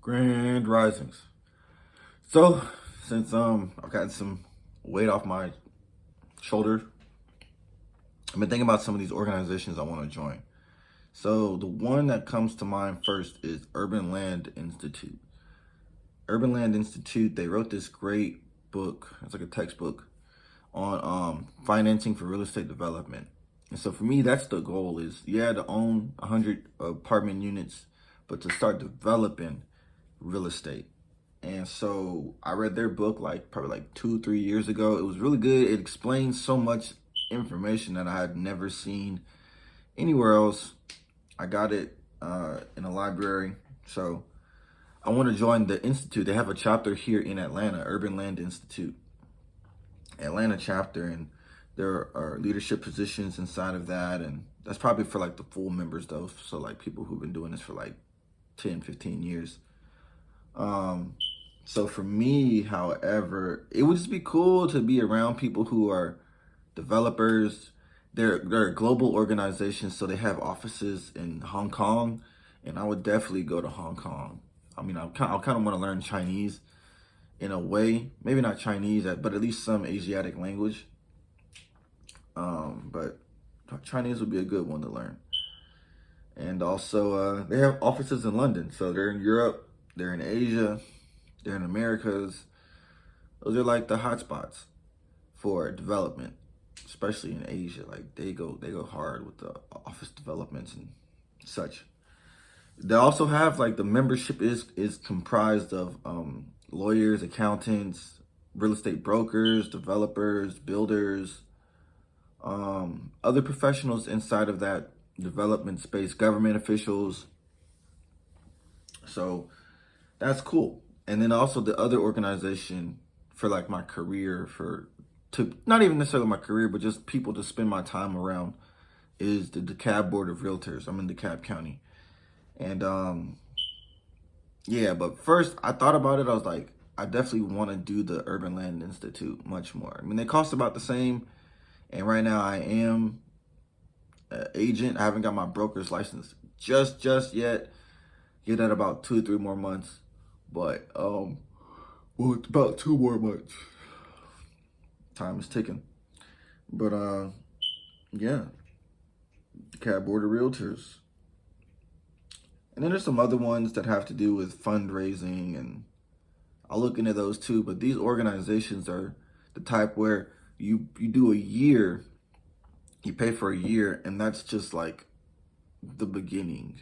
Grand Risings. So, since I've gotten some weight off my shoulder, I've been thinking about some of these organizations I want to join. So, the one that comes to mind first is Urban Land Institute. Urban Land Institute, they wrote this great book. It's like a textbook on financing for real estate development. And so for me, that's the goal is, to own 100 apartment units, but to start developing real estate. And so I read their book probably like 2, 3 years ago. It was really good. It explains so much information that I had never seen anywhere else. I got it in a library. So I want to join the Institute. They have a chapter here in Atlanta, Urban Land Institute, Atlanta chapter. And there are leadership positions inside of that. And that's probably for like the full members though. So like people who've been doing this for like 10, 15 years. So for me, however, it would just be cool to be around people who are developers. They're a global organization, so they have offices in Hong Kong, and I would definitely go to Hong Kong. I mean, I kind of want to learn Chinese in a way, maybe not Chinese, but at least some Asiatic language. But Chinese would be a good one to learn. And also, they have offices in London, so they're in Europe, they're in Asia, they're in Americas. Those are like the hotspots for development, especially in Asia. Like they go hard with the office developments and such. They also have like the membership is comprised of lawyers, accountants, real estate brokers, developers, builders, other professionals inside of that development space, government officials. So that's cool. And then also the other organization for like my career, to not even necessarily my career, but just people to spend my time around is the DeKalb Board of Realtors. I'm in DeKalb County. And but first I thought about it. I was like, I definitely want to do the Urban Land Institute much more. I mean, they cost about the same. And right now I am an agent. I haven't got my broker's license just yet. Get that about 2 or 3 more months. But it's about 2 more months. Time is ticking. But Cat Board of Realtors. And then there's some other ones that have to do with fundraising, and I'll look into those too. But these organizations are the type where you do a year, you pay for a year, and that's just like the beginning.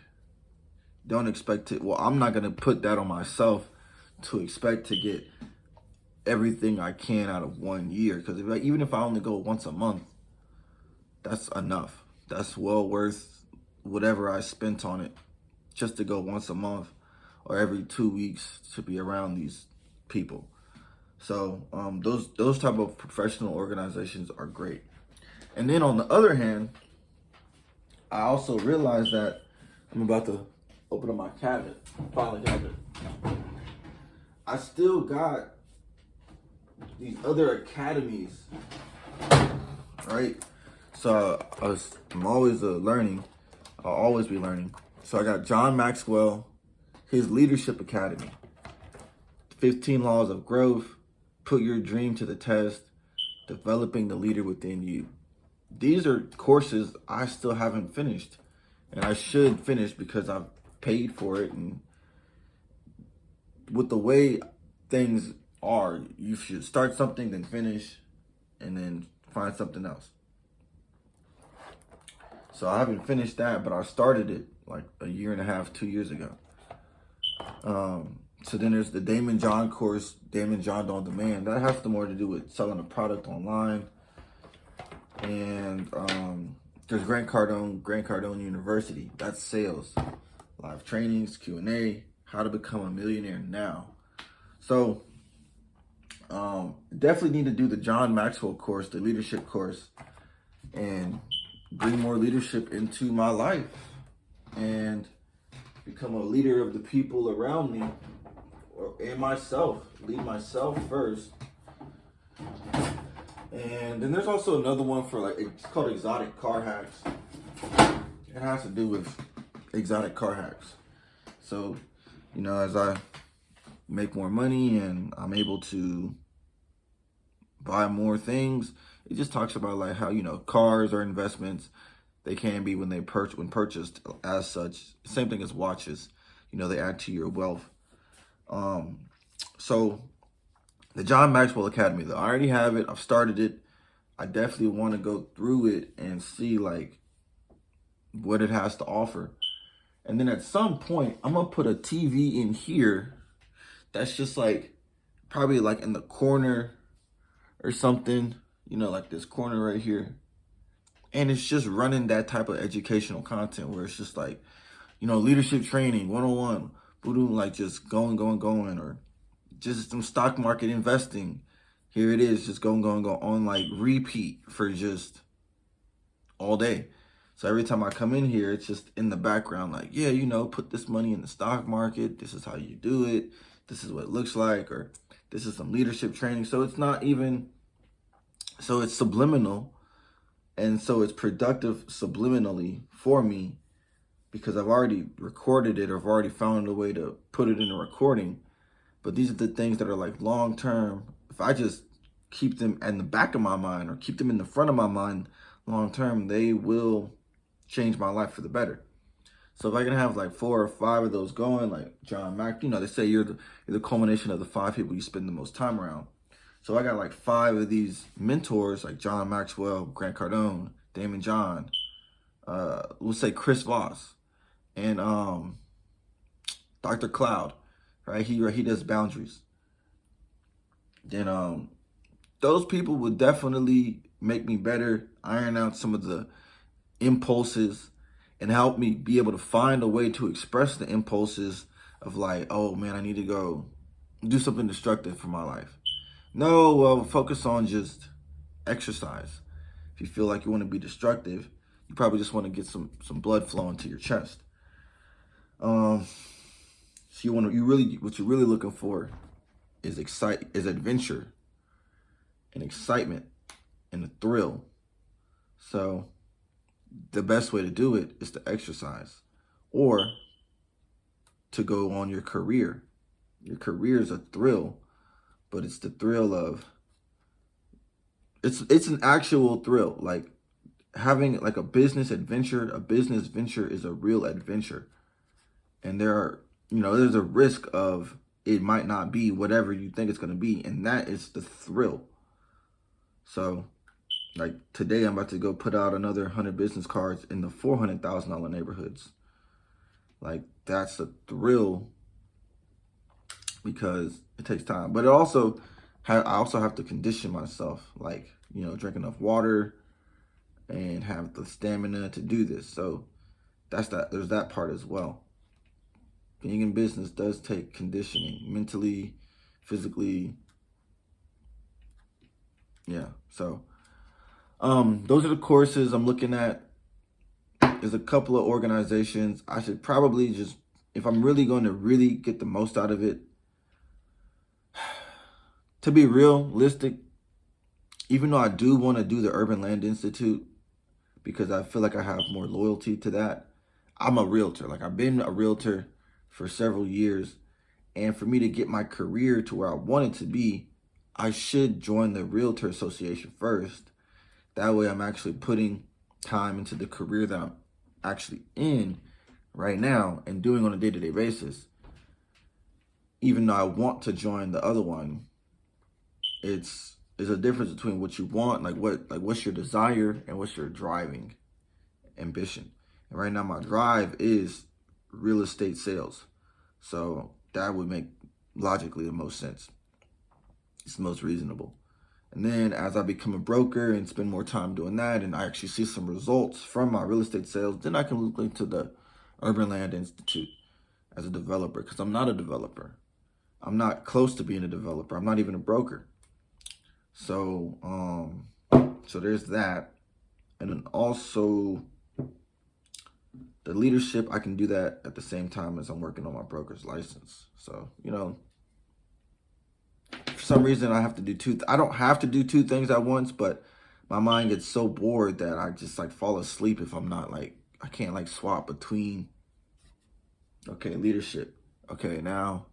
Don't expect it. Well, I'm not going to put that on myself to expect to get everything I can out of 1 year. Because even if I only go once a month, that's enough. That's well worth whatever I spent on it just to go once a month or every 2 weeks to be around these people. So those type of professional organizations are great. And then on the other hand, I also realized that I'm about to open up my cabinet, filing cabinet. I still got these other academies, right? So I'm always learning. I'll always be learning. So I got John Maxwell, his Leadership Academy, 15 Laws of Growth, Put Your Dream to the Test, Developing the Leader Within You. These are courses I still haven't finished, and I should finish because I've paid for it. And with the way things are, you should start something, then finish, and then find something else. So I haven't finished that, but I started it like a year and a half, 2 years ago. So then there's the Damon John course, Damon John On Demand. That has more to do with selling a product online. And there's Grant Cardone University. That's sales, live trainings, Q&A, how to become a millionaire now. So definitely need to do the John Maxwell course, the leadership course, and bring more leadership into my life and become a leader of the people around me and myself. Lead myself first. And then there's also another one for it's called Exotic Car Hacks. It has to do with exotic car hacks. So you know, as I make more money and I'm able to buy more things, it just talks about like how, you know, cars are investments. They can be when when purchased as such. Same thing as watches. You know, they add to your wealth. Um, so the John Maxwell Academy, though, I already have it. I've started it. I definitely want to go through it and see like what it has to offer. And then at some point, I'm gonna put a TV in here that's just like probably like in the corner or something, you know, like this corner right here. And it's just running that type of educational content where it's just like, you know, leadership training, 101, boom, like just going, or just some stock market investing. Here it is, just going on like repeat for just all day. So every time I come in here, it's just in the background, like, yeah, you know, put this money in the stock market. This is how you do it. This is what it looks like, or this is some leadership training. So it's not even, so it's subliminal. And so it's productive subliminally for me because I've already recorded it or I've already found a way to put it in a recording. But these are the things that are like long term. If I just keep them in the back of my mind or keep them in the front of my mind long term, they will change my life for the better. So if I can have like 4 or 5 of those going, like John Mack, you know, they say you're the culmination of the 5 people you spend the most time around. So I got like 5 of these mentors, like John Maxwell, Grant Cardone, Damon John, we'll say Chris Voss, and Dr. Cloud, right? He does boundaries. Then those people would definitely make me better, iron out some of the impulses, and help me be able to find a way to express the impulses of like, oh man, I need to go do something destructive for my life. No, well, focus on just exercise. If you feel like you want to be destructive, you probably just want to get some blood flowing to your chest. So what you're really looking for is adventure and excitement and a thrill. So the best way to do it is to exercise or to go on your career. Your career is a thrill, but it's the thrill of, it's an actual thrill. Like having like a business venture is a real adventure. And there's a risk of it might not be whatever you think it's going to be. And that is the thrill. So like today, I'm about to go put out another 100 business cards in the $400,000 neighborhoods. Like that's a thrill because it takes time. But I also have to condition myself, like, you know, drink enough water and have the stamina to do this. So there's that part as well. Being in business does take conditioning, mentally, physically. Yeah. So those are the courses I'm looking at. There's a couple of organizations. I should probably just, if I'm really going to really get the most out of it, to be realistic, even though I do want to do the Urban Land Institute because I feel like I have more loyalty to that, I'm a realtor. Like I've been a realtor for several years. And for me to get my career to where I want it to be, I should join the Realtor Association first. That way I'm actually putting time into the career that I'm actually in right now and doing on a day-to-day basis. Even though I want to join the other one, it's a difference between what you want, what's your desire and what's your driving ambition. And right now my drive is real estate sales. So that would make logically the most sense. It's the most reasonable. And then as I become a broker and spend more time doing that, and I actually see some results from my real estate sales, then I can look into the Urban Land Institute as a developer, because I'm not a developer. I'm not close to being a developer. I'm not even a broker. So, so there's that. And then also the leadership, I can do that at the same time as I'm working on my broker's license. So, you know, for some reason I have to do I don't have to do 2 things at once, but my mind gets so bored that I just like fall asleep if I'm not like, I can't like swap between, okay, leadership, Okay, now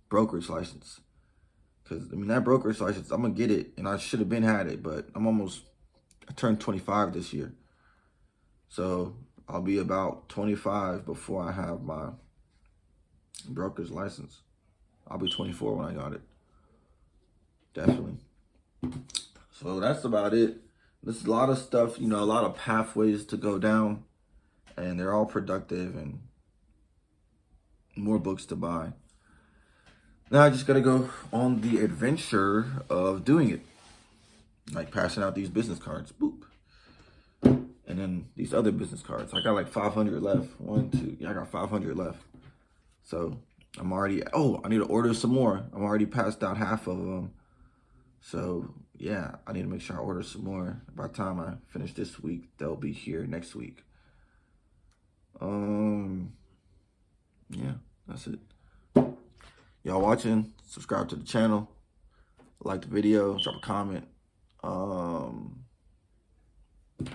brokerage license. Because, I mean, that brokerage license, I'm going to get it. And I should have been had it, but I turned 25 this year. So I'll be about 25 before I have my broker's license. I'll be 24 when I got it. Definitely. So that's about it. There's a lot of stuff, a lot of pathways to go down, and they're all productive and more books to buy. Now I just got to go on the adventure of doing it. Like passing out these business cards. Boop. And then these other business cards. I got like 500 left. I got 500 left. So I'm already, I need to order some more. I'm already passed out half of them. So yeah, I need to make sure I order some more. By the time I finish this week, they'll be here next week. Yeah, that's it. Y'all watching, subscribe to the channel, like the video, drop a comment.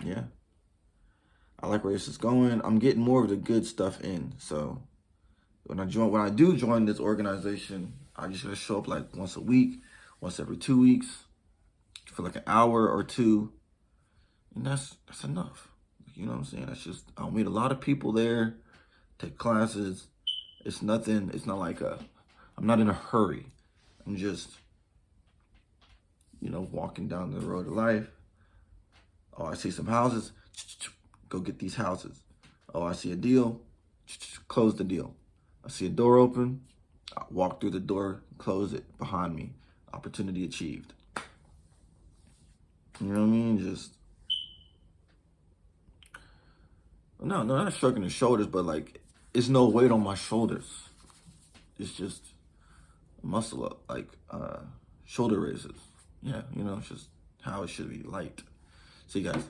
Yeah. I like where this is going. I'm getting more of the good stuff in. So when I do join this organization, I just gotta show up like once a week, once every 2 weeks, for like an hour or two. And that's enough. You know what I'm saying? I'll meet a lot of people there, take classes. It's not like I'm not in a hurry. I'm just, walking down the road of life. Oh, I see some houses. Go get these houses. Oh, I see a deal. Close the deal. I see a door open. I walk through the door, close it behind me. Opportunity achieved. You know what I mean? No, not shrugging the shoulders, but like, it's no weight on my shoulders. It's just muscle up, like shoulder raises. Yeah, it's just how it should be, light. See you guys.